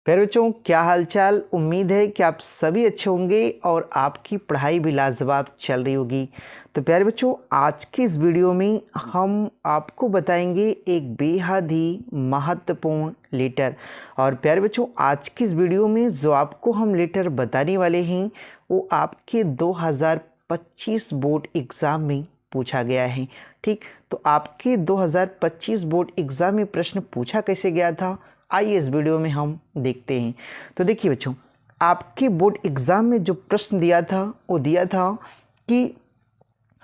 प्यारे बच्चों, क्या हालचाल। उम्मीद है कि आप सभी अच्छे होंगे और आपकी पढ़ाई भी लाजवाब चल रही होगी। तो प्यारे बच्चों, आज की इस वीडियो में हम आपको बताएंगे एक बेहद ही महत्वपूर्ण लेटर। और प्यारे बच्चों, आज की इस वीडियो में जो आपको हम लेटर बताने वाले हैं वो आपके 2025 बोर्ड एग्ज़ाम में पूछा गया है। ठीक, तो आपके 2025 बोर्ड एग्ज़ाम में प्रश्न पूछा कैसे गया था, आइए इस वीडियो में हम देखते हैं। तो देखिए बच्चों, आपके बोर्ड एग्ज़ाम में जो प्रश्न दिया था वो दिया था कि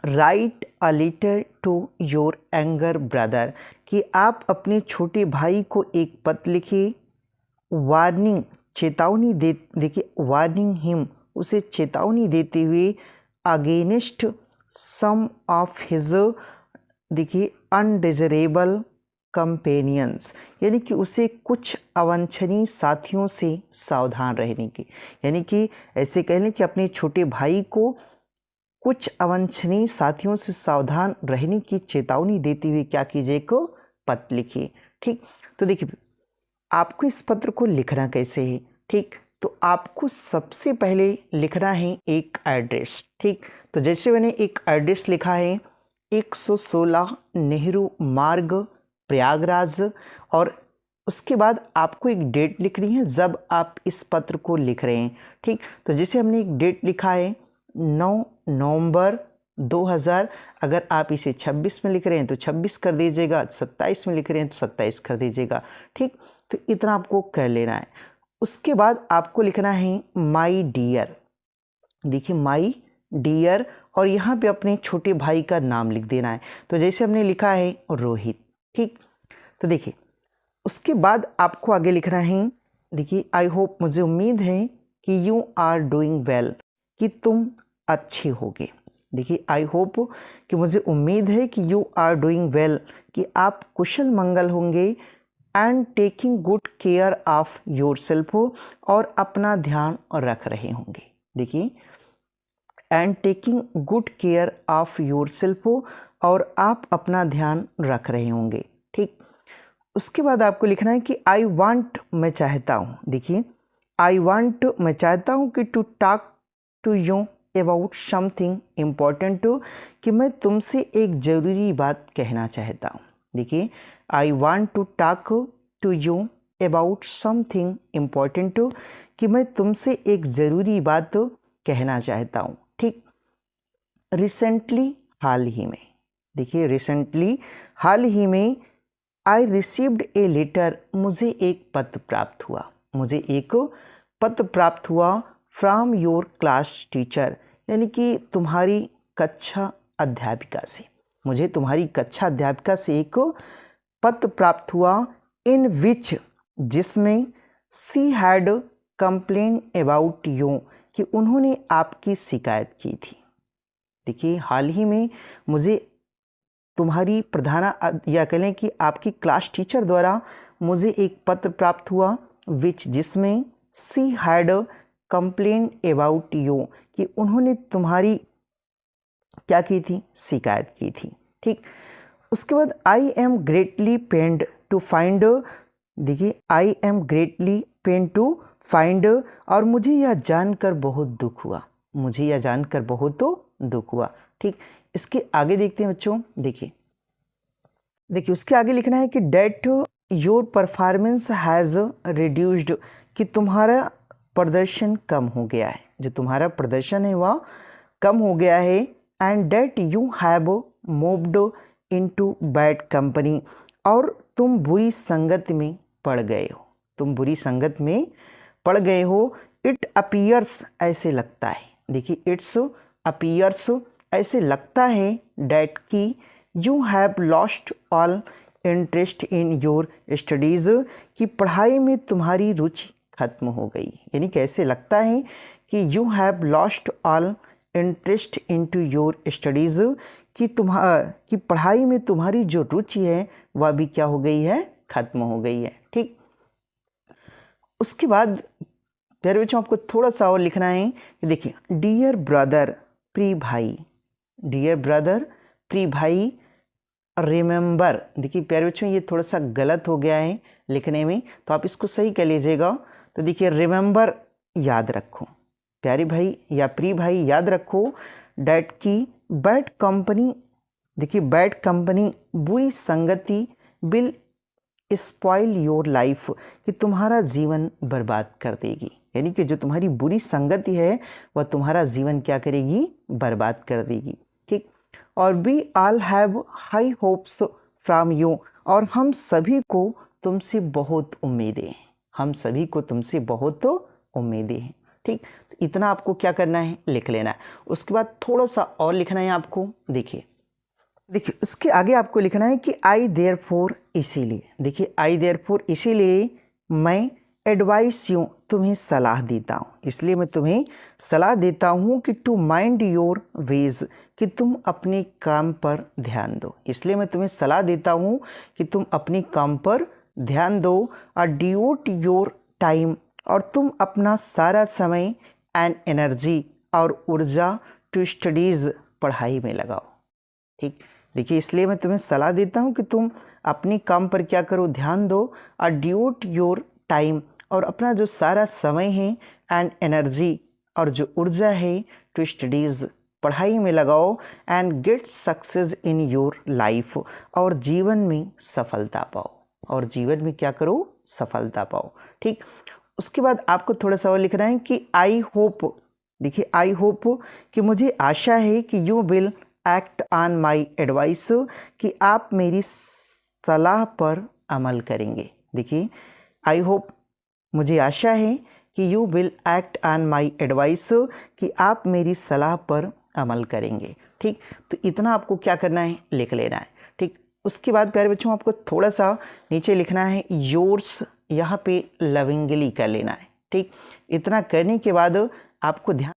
write a letter to your younger brother, कि आप अपने छोटे भाई को एक पत्र लिखिए। वार्निंग, चेतावनी देखिए वार्निंग हिम, उसे चेतावनी देते हुए अगेंस्ट सम ऑफ हिज देखिए अनडिजरेबल कंपेनियंस, यानी कि उसे कुछ अवांछनीय साथियों से सावधान रहने की, यानी कि ऐसे कह लें कि अपने छोटे भाई को कुछ अवांछनीय साथियों से सावधान रहने की चेतावनी देते हुए क्या कीजिए को पत्र लिखिए। ठीक, तो देखिए आपको इस पत्र को लिखना कैसे है। ठीक, तो आपको सबसे पहले लिखना है एक एड्रेस। ठीक, तो जैसे मैंने एक एड्रेस लिखा है 116 नेहरू मार्ग प्रयागराज, और उसके बाद आपको एक डेट लिखनी है जब आप इस पत्र को लिख रहे हैं। ठीक, तो जैसे हमने एक डेट लिखा है 9 नवंबर 2000, अगर आप इसे 26 में लिख रहे हैं तो 26 कर दीजिएगा, 27 में लिख रहे हैं तो 27 कर दीजिएगा। ठीक, तो इतना आपको कर लेना है। उसके बाद आपको लिखना है माई डियर, देखिए माई डियर, और यहाँ पे अपने छोटे भाई का नाम लिख देना है। तो जैसे हमने लिखा है रोहित। ठीक, तो देखिए उसके बाद आपको आगे लिखना है, देखिए आई होप, मुझे उम्मीद है कि यू आर डूइंग वेल, कि तुम अच्छे होगे। देखिए आई होप, कि मुझे उम्मीद है कि यू आर डूइंग वेल, कि आप कुशल मंगल होंगे। And taking good care of your self, और अपना ध्यान रख रहे होंगे। देखिए and taking good care of your self, और आप अपना ध्यान रख रहे होंगे। ठीक, उसके बाद आपको लिखना है कि आई वांट, मैं चाहता हूँ। देखिए आई वांट, मैं चाहता हूँ कि to talk to you about something important, कि मैं तुमसे एक ज़रूरी बात कहना चाहता हूँ। देखिए I want to talk to you about something important, कि मैं तुमसे एक ज़रूरी बात कहना चाहता हूँ। ठीक, रिसेंटली, हाल ही में, देखिए रिसेंटली, हाल ही में, आई रिसीव्ड ए लेटर, मुझे एक पत्र प्राप्त हुआ, मुझे एक पत्र प्राप्त हुआ फ्रॉम योर क्लास टीचर, यानी कि तुम्हारी कक्षा अध्यापिका से, मुझे तुम्हारी कक्षा अध्यापिका से एक पत्र प्राप्त हुआ। इन विच, जिसमें she had complain about you, कि उन्होंने आपकी शिकायत की थी। देखिए हाल ही में मुझे तुम्हारी या कह लें कि आपकी क्लास टीचर द्वारा मुझे एक पत्र प्राप्त हुआ, विच, जिसमें she had complain about you, कि उन्होंने तुम्हारी क्या की थी, शिकायत की थी। ठीक, उसके बाद I am greatly pained to find, देखिए I am greatly pain to find, और मुझे यह जानकर बहुत दुख हुआ, मुझे यह जानकर बहुत दुख हुआ। ठीक, इसके आगे देखते हैं बच्चों। देखिए उसके आगे लिखना है कि that your performance has reduced, कि तुम्हारा प्रदर्शन कम हो गया है, जो तुम्हारा प्रदर्शन है वह कम हो गया है। And that you have moved into bad company, और तुम बुरी संगत में पड़ गए हो, तुम बुरी संगत में पड़ गए हो। इट अपीयर्स, ऐसे लगता है, देखिए इट्स अपीयर्स, ऐसे लगता है, डैट की you have lost all interest in your studies, कि पढ़ाई में तुम्हारी रुचि खत्म हो गई। यानी कैसे लगता है कि you have lost all interest in to your studies, कि पढ़ाई में तुम्हारी जो रुचि है वह भी क्या हो गई है, खत्म हो गई है। ठीक, उसके बाद प्यारे बच्चों आपको थोड़ा सा और लिखना है कि देखिए डियर ब्रदर, प्रिय भाई, डियर ब्रदर, प्रिय भाई, रिमेंबर, देखिए प्यारे बच्चों ये थोड़ा सा गलत हो गया है लिखने में, तो आप इसको सही कर लीजिएगा। तो देखिए रिमेंबर, याद रखो प्यारे भाई या प्रिय भाई, याद रखो डैट की बैड कंपनी, देखिए बैड कंपनी, बुरी संगति विल स्पॉइल योर लाइफ, कि तुम्हारा जीवन बर्बाद कर देगी। यानी कि जो तुम्हारी बुरी संगति है वह तुम्हारा जीवन क्या करेगी, बर्बाद कर देगी। ठीक, और we all have high hopes from you, और हम सभी को तुमसे बहुत उम्मीदें हैं, हम सभी को तुमसे बहुत उम्मीदें हैं। ठीक, तो इतना आपको क्या करना है, लिख लेना है। उसके बाद थोड़ा सा और लिखना है आपको। देखिए उसके आगे आपको लिखना है कि आई देयरफॉर, इसीलिए, देखिए आई देयरफॉर, इसीलिए मैं एडवाइस यू, तुम्हें सलाह देता हूँ, इसलिए मैं तुम्हें सलाह देता हूँ कि टू माइंड योर वेज, कि तुम अपने काम पर ध्यान दो, इसलिए मैं तुम्हें सलाह देता हूँ कि तुम अपने काम पर ध्यान दो। और डिवोट योर टाइम, और तुम अपना सारा समय एंड एनर्जी और ऊर्जा टू स्टडीज़, पढ़ाई में लगाओ। ठीक, देखिए इसलिए मैं तुम्हें सलाह देता हूँ कि तुम अपने काम पर क्या करो, ध्यान दो। और डिवोट योर टाइम, और अपना जो सारा समय है एंड एनर्जी और जो ऊर्जा है टू स्टडीज़, पढ़ाई में लगाओ। And get success in your life, और जीवन में सफलता पाओ, और जीवन में क्या करो, सफलता पाओ। ठीक, उसके बाद आपको थोड़ा सा और लिखना है कि आई होप, देखिए आई होप, कि मुझे आशा है कि you will act on my advice, कि आप मेरी सलाह पर अमल करेंगे। देखिए आई होप, मुझे आशा है कि you will act on my advice, कि आप मेरी सलाह पर अमल करेंगे। ठीक, तो इतना आपको क्या करना है, लिख लेना है। ठीक, उसके बाद प्यारे बच्चों आपको थोड़ा सा नीचे लिखना है योर्स, यहाँ पे लविंगली कर लेना है। ठीक, इतना करने के बाद आपको ध्यान